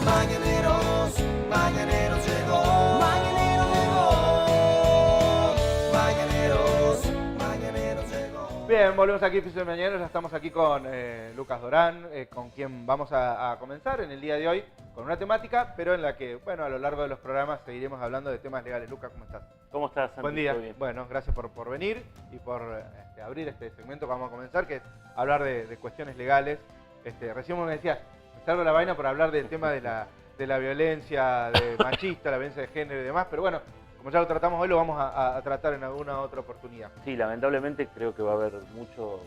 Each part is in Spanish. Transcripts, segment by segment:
Mañaneros, mañaneros llegó. Mañaneros llegó. Mañaneros llegó. Bien, volvemos aquí, Oficio de Mañaneros. Ya estamos aquí con Lucas Dorán, con quien vamos a comenzar en el día de hoy con una temática, pero en la que, bueno, a lo largo de los programas seguiremos hablando de temas legales. Lucas, ¿cómo estás? ¿Cómo estás, Santi? Buen día. ¿Todo bien? Bueno, gracias por venir y por abrir este segmento que vamos a comenzar, que es hablar de cuestiones legales. Recién me decías, me salgo la vaina por hablar del tema de la violencia machista, la violencia de género y demás, pero bueno, como ya lo tratamos hoy, lo vamos a tratar en alguna otra oportunidad. Sí, lamentablemente creo que va a haber mucho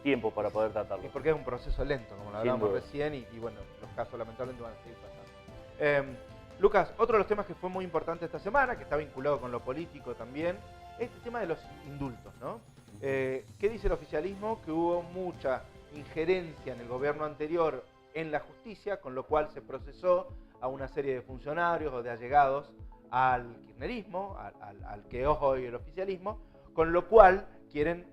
tiempo para poder tratarlo. Y porque es un proceso lento, como lo hablábamos recién, y bueno, los casos lamentablemente van a seguir pasando. Lucas, otro de los temas que fue muy importante esta semana, que está vinculado con lo político también, es el tema de los indultos, ¿no? ¿Qué dice el oficialismo? Que hubo mucha injerencia en el gobierno anterior en la justicia, con lo cual se procesó a una serie de funcionarios o de allegados al kirchnerismo, al que es hoy el oficialismo, con lo cual quieren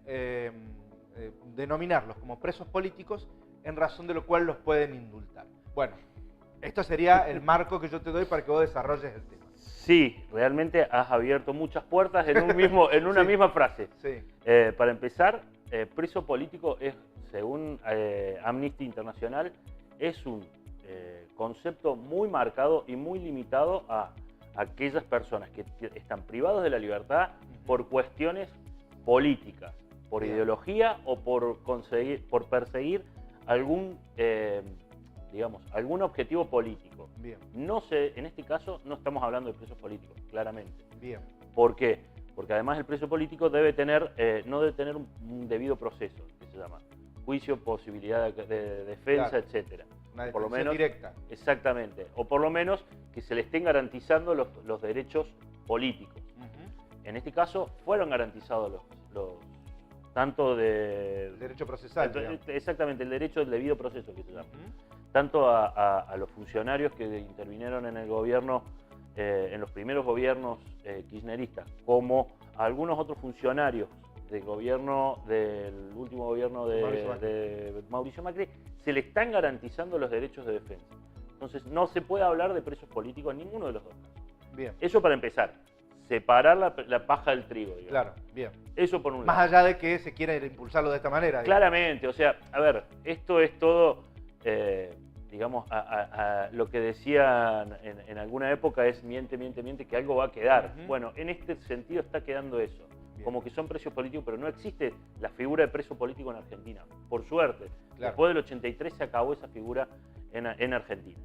denominarlos como presos políticos, en razón de lo cual los pueden indultar. Bueno, esto sería el marco que yo te doy para que vos desarrolles el tema. Sí, realmente has abierto muchas puertas en una misma frase. Sí. Para empezar, preso político es, según Amnistía Internacional, es un concepto muy marcado y muy limitado a aquellas personas que están privados de la libertad por cuestiones políticas, por ideología o por perseguir algún algún objetivo político. Bien. En este caso no estamos hablando de presos políticos, claramente. Bien. ¿Por qué? Porque además el preso político no debe tener un debido proceso, que se llama juicio, posibilidad de defensa, claro, etcétera. Una por lo detención menos directa. Exactamente. O por lo menos que se le estén garantizando los derechos políticos. En este caso fueron garantizados tanto el derecho procesal. Exactamente, el derecho del debido proceso, que se llama. Tanto a los funcionarios que intervinieron en el gobierno, en los primeros gobiernos kirchneristas, como a algunos otros funcionarios del último gobierno de Mauricio Macri, se le están garantizando los derechos de defensa. Entonces no se puede hablar de presos políticos en ninguno de los dos casos. Bien. Eso para empezar. Separar la paja del trigo, digamos. Claro, bien. Eso por un lado. Más allá de que se quiera impulsarlo de esta manera. Claramente, o sea, a ver, esto es todo, digamos, lo que decían en alguna época es miente, que algo va a quedar. Bueno, en este sentido está quedando eso. Bien. Como que son presos políticos, pero no existe la figura de preso político en Argentina. Por suerte. Claro. Después del 83 se acabó esa figura en Argentina.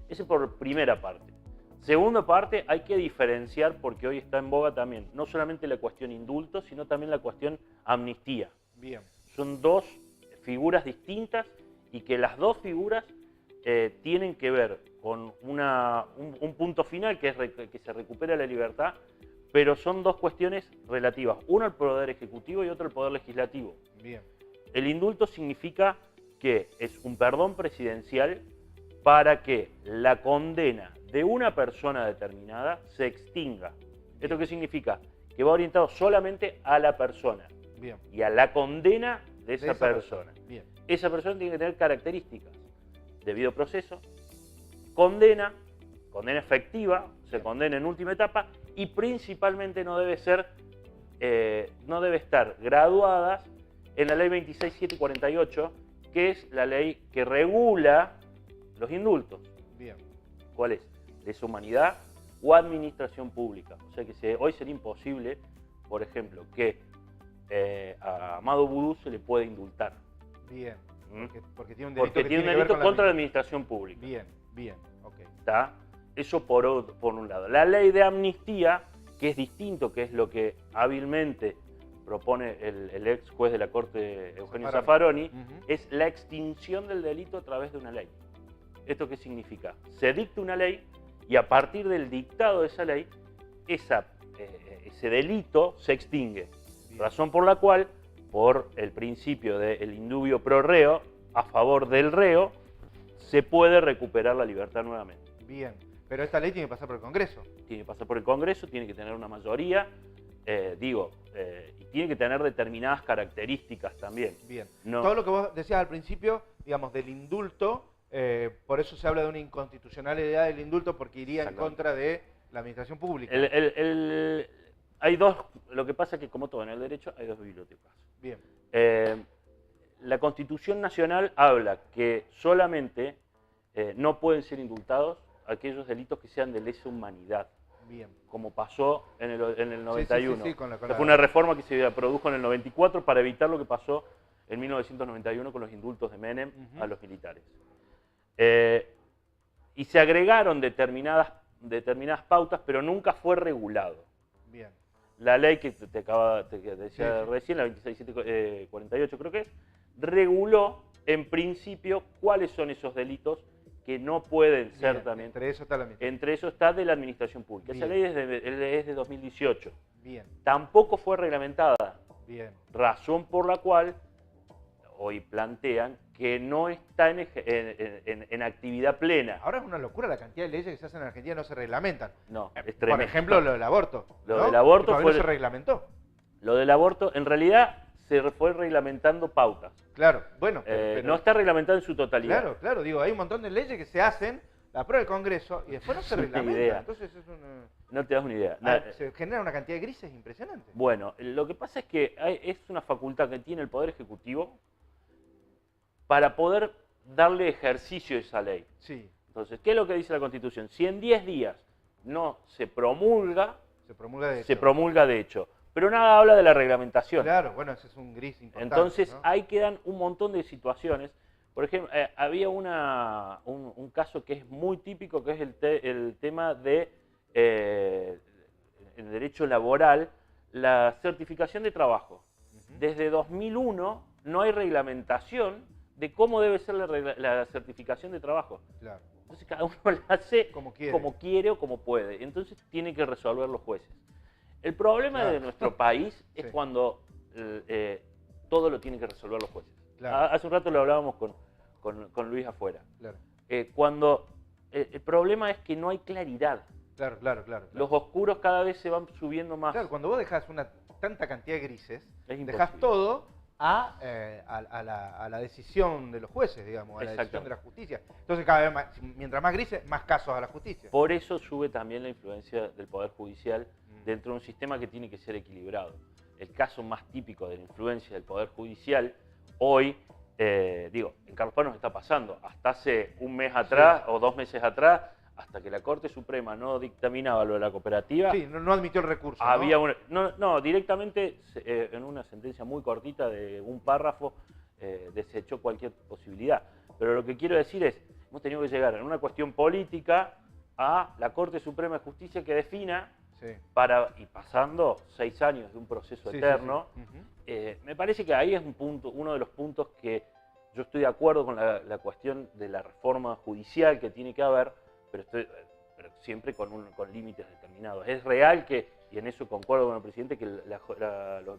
Ese por primera parte. Segunda parte, hay que diferenciar, porque hoy está en boga también, no solamente la cuestión indulto, sino también la cuestión amnistía. Bien. Son dos figuras distintas y que las dos figuras tienen que ver con un punto final, que es que se recupera la libertad, pero son dos cuestiones relativas. Uno al Poder Ejecutivo y otro al Poder Legislativo. Bien. El indulto significa que es un perdón presidencial para que la condena de una persona determinada se extinga. ¿Esto qué significa? Que va orientado solamente a la persona. Bien. Y a la condena de esa persona. Bien. Esa persona tiene que tener características: debido proceso, condena efectiva, se condena en última etapa, y principalmente no debe estar graduada en la ley 26.748, que es la ley que regula los indultos. Bien. ¿Cuál es? Lesa humanidad o administración pública. O sea que hoy sería imposible, por ejemplo, que a Amado Vudú se le pueda indultar. Bien. Porque tiene un delito contra la administración pública. Bien, ok. ¿Está? Eso por un lado. La ley de amnistía, que es distinto, que es lo que hábilmente propone el ex juez de la Corte, Eugenio Zaffaroni, es la extinción del delito a través de una ley. ¿Esto qué significa? Se dicta una ley y a partir del dictado de esa ley, ese delito se extingue. Bien. Razón por la cual, por el principio del indubio pro reo, a favor del reo, se puede recuperar la libertad nuevamente. Bien, pero esta ley tiene que pasar por el Congreso. Tiene que pasar por el Congreso, tiene que tener una mayoría, y tiene que tener determinadas características también. Bien. No. Todo lo que vos decías al principio, digamos, del indulto, Por eso se habla de una inconstitucionalidad del indulto, porque iría en Exactamente. contra de la administración pública. Hay dos, lo que pasa es que como todo en el derecho hay dos bibliotecas. Bien, La Constitución Nacional habla que solamente no pueden ser indultados aquellos delitos que sean de lesa humanidad, bien. como pasó en el 91. Sí, con O sea, la- fue una reforma que se produjo en el 94 para evitar lo que pasó en 1991 con los indultos de Menem Ujú. a los militares. Y se agregaron determinadas pautas, pero nunca fue regulado. Bien, La ley que te decía Sí, sí. recién, la 26748 creo que es, reguló en principio cuáles son esos delitos que no pueden ser bien. también. Entre eso está la mitad. Entre eso está de la administración pública. Esa Bien. ley es de 2018. Bien, Tampoco fue reglamentada, bien. razón por la cual hoy plantean que no está en actividad plena. Ahora es una locura la cantidad de leyes que se hacen en Argentina y no se reglamentan. No, es Por tremendo. ejemplo, lo del aborto. Lo ¿no? del aborto Que todavía fue- no se reglamentó. Lo del aborto, en realidad, se fue reglamentando pautas. Claro, bueno, pero No está reglamentado en su totalidad. claro, claro, digo, hay un montón de leyes que se hacen, la aprueba el Congreso y después no se Es una reglamentan. idea. Entonces es una... No te das una idea. se genera una cantidad de grises impresionante. Bueno, lo que pasa es que es una facultad que tiene el Poder Ejecutivo para poder darle ejercicio a esa ley. Sí, Entonces, ¿qué es lo que dice la Constitución? Si en 10 días no se promulga, se promulga de se hecho. promulga de hecho. Pero nada habla de la reglamentación. Claro, bueno, ese es un gris importante. Entonces, ¿no? ahí quedan un montón de situaciones. Por ejemplo, había un caso que es muy típico, que es el tema de el derecho laboral, la certificación de trabajo. Ujú. Desde 2001 no hay reglamentación de cómo debe ser la certificación de trabajo. Claro, Entonces cada uno la hace como quiere. como quiere o como puede. Entonces tiene que resolver los jueces. El problema Claro. de nuestro país es Sí. cuando todo lo tienen que resolver los jueces. Claro. Hace un rato lo hablábamos con Luis afuera. Claro, Cuando el problema es que no hay claridad. claro. Los oscuros cada vez se van subiendo más. Claro, cuando vos dejas tanta cantidad de grises, Es dejás imposible. todo a la decisión de los jueces, digamos, a la decisión Exactamente. de la justicia. Entonces, cada vez más, mientras más grises, más casos a la justicia. Por eso sube también la influencia del Poder Judicial Mm. dentro de un sistema que tiene que ser equilibrado. El caso más típico de la influencia del Poder Judicial hoy, en Carlos Paz nos está pasando. Hasta hace un mes atrás o 2 meses atrás, hasta que la Corte Suprema no dictaminaba lo de la cooperativa, Sí, no admitió el recurso. ¿no? había directamente en una sentencia muy cortita de un párrafo desechó cualquier posibilidad. Pero lo que quiero decir es, hemos tenido que llegar en una cuestión política a la Corte Suprema de Justicia que defina, Sí. y pasando 6 años de un proceso Sí, eterno, sí, sí. Ujú. me parece que ahí es uno de los puntos que yo estoy de acuerdo con la cuestión de la reforma judicial que tiene que haber, pero siempre con límites determinados. Es real que, y en eso concuerdo con el presidente, que el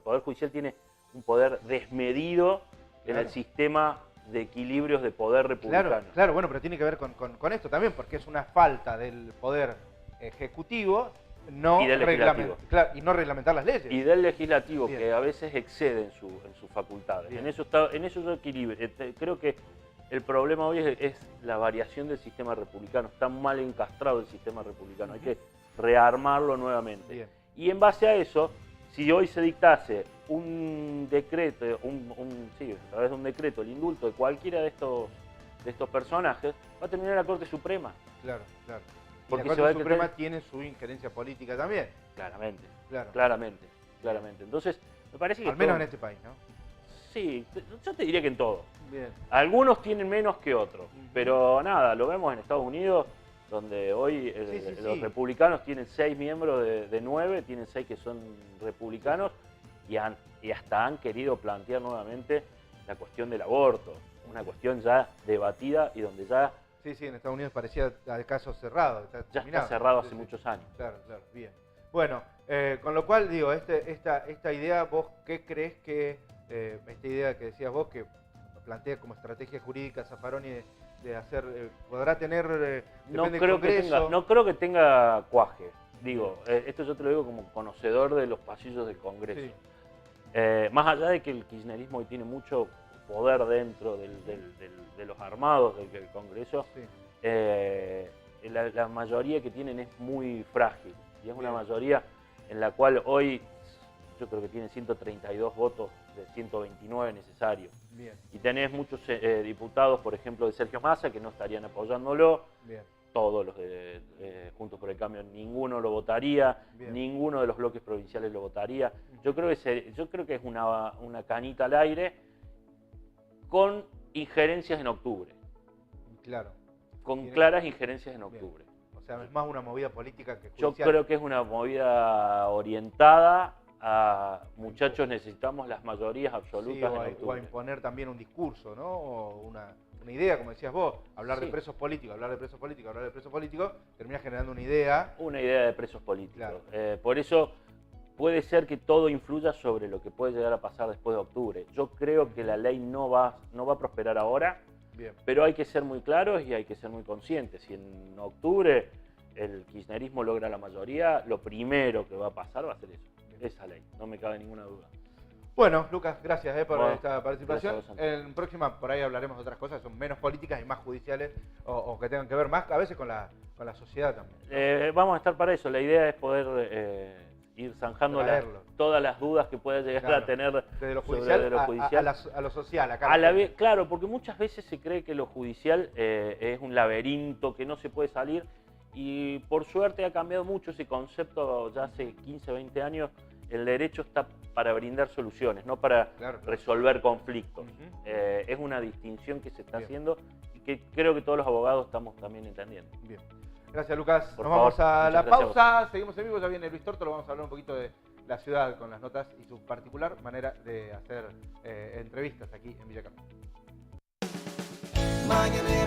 Poder Judicial tiene un poder desmedido en Claro. el sistema de equilibrios de poder republicano. Claro, bueno, pero tiene que ver con esto también, porque es una falta del poder ejecutivo Y del legislativo. y no reglamentar las leyes. Y del legislativo, Bien. que a veces excede en sus facultades. Bien. En eso yo equilibro. Creo que el problema hoy es la variación del sistema republicano. Está mal encastrado el sistema republicano. Hay que rearmarlo nuevamente. Bien. Y en base a eso, si hoy se dictase un decreto, a través de un decreto, el indulto de cualquiera de estos personajes, va a terminar en la Corte Suprema. Claro. Y Porque la se va a Corte Suprema decretar- tiene su injerencia política también. Claramente, Claro. claramente. Entonces, me parece que Al menos todo- en este país, ¿no? Sí, yo te diría que en todo. Bien. Algunos tienen menos que otros, Ujú. pero nada, lo vemos en Estados Unidos, donde hoy Sí. los republicanos tienen 6 miembros de 9, tienen 6 que son republicanos y hasta han querido plantear nuevamente la cuestión del aborto, una cuestión ya debatida y donde ya Sí, en Estados Unidos parecía al caso cerrado. está terminado. cerrado hace Sí. muchos años. Claro, bien. Bueno, con lo cual, digo, esta idea, vos, ¿qué crees que, esta idea que decías vos, que plantea como estrategia jurídica Zaffaroni de hacer, podrá tener, No depende del creo, Congreso? no creo que tenga cuaje. Digo, esto yo te lo digo como conocedor de los pasillos del Congreso. Sí. Más allá de que el kirchnerismo hoy tiene mucho poder dentro de los armados del Congreso, Sí. La mayoría que tienen es muy frágil. Y es una Bien. mayoría en la cual hoy yo creo que tienen 132 votos de 129 necesarios. Bien, Y tenés muchos diputados, por ejemplo, de Sergio Massa, que no estarían apoyándolo. bien. Todos los de Juntos por el Cambio, ninguno lo votaría, Bien. ninguno de los bloques provinciales lo votaría. Yo creo que es una canita al aire con injerencias en octubre, Claro. con Tiene- claras injerencias en octubre. O sea, es más una movida política que Yo judicial. creo que es una movida orientada a muchachos, necesitamos las mayorías Sí, absolutas o, en a octubre. imponer también un discurso, ¿no? O una idea, como decías vos, hablar de Sí. presos políticos, hablar de presos políticos, hablar de presos políticos, termina generando una idea. Una idea de presos políticos. Claro. Por eso puede ser que todo influya sobre lo que puede llegar a pasar después de octubre. Yo creo que la ley no va a prosperar ahora, Bien, pero hay que ser muy claros y hay que ser muy conscientes. Si en octubre el kirchnerismo logra la mayoría, lo primero que va a pasar va a ser eso, Bien. esa ley, no me cabe ninguna duda. Bueno, Lucas, gracias por Bueno, esta participación. gracias a vos, Santi. En próxima, por ahí hablaremos de otras cosas que son menos políticas y más judiciales o que tengan que ver más a veces con la sociedad también. Vamos a estar para eso, la idea es poder ir zanjando Traerlo. todas las dudas que pueda llegar Claro. a tener Desde lo sobre judicial, de lo judicial. a lo social, acá. A la vez, claro, porque muchas veces se cree que lo judicial es un laberinto que no se puede salir y por suerte ha cambiado mucho ese concepto ya hace 15, 20 años. El derecho está para brindar soluciones, no para Claro. resolver conflictos. Ujú. Es una distinción que se está Bien. haciendo y que creo que todos los abogados estamos también entendiendo. Bien. Gracias, Lucas. Por Nos favor, vamos a muchas la gracias a pausa. Seguimos en vivo. Ya viene Luis Torto. Lo vamos a hablar un poquito de la ciudad con las notas y su particular manera de hacer entrevistas aquí en Villa Carlos. Mañanero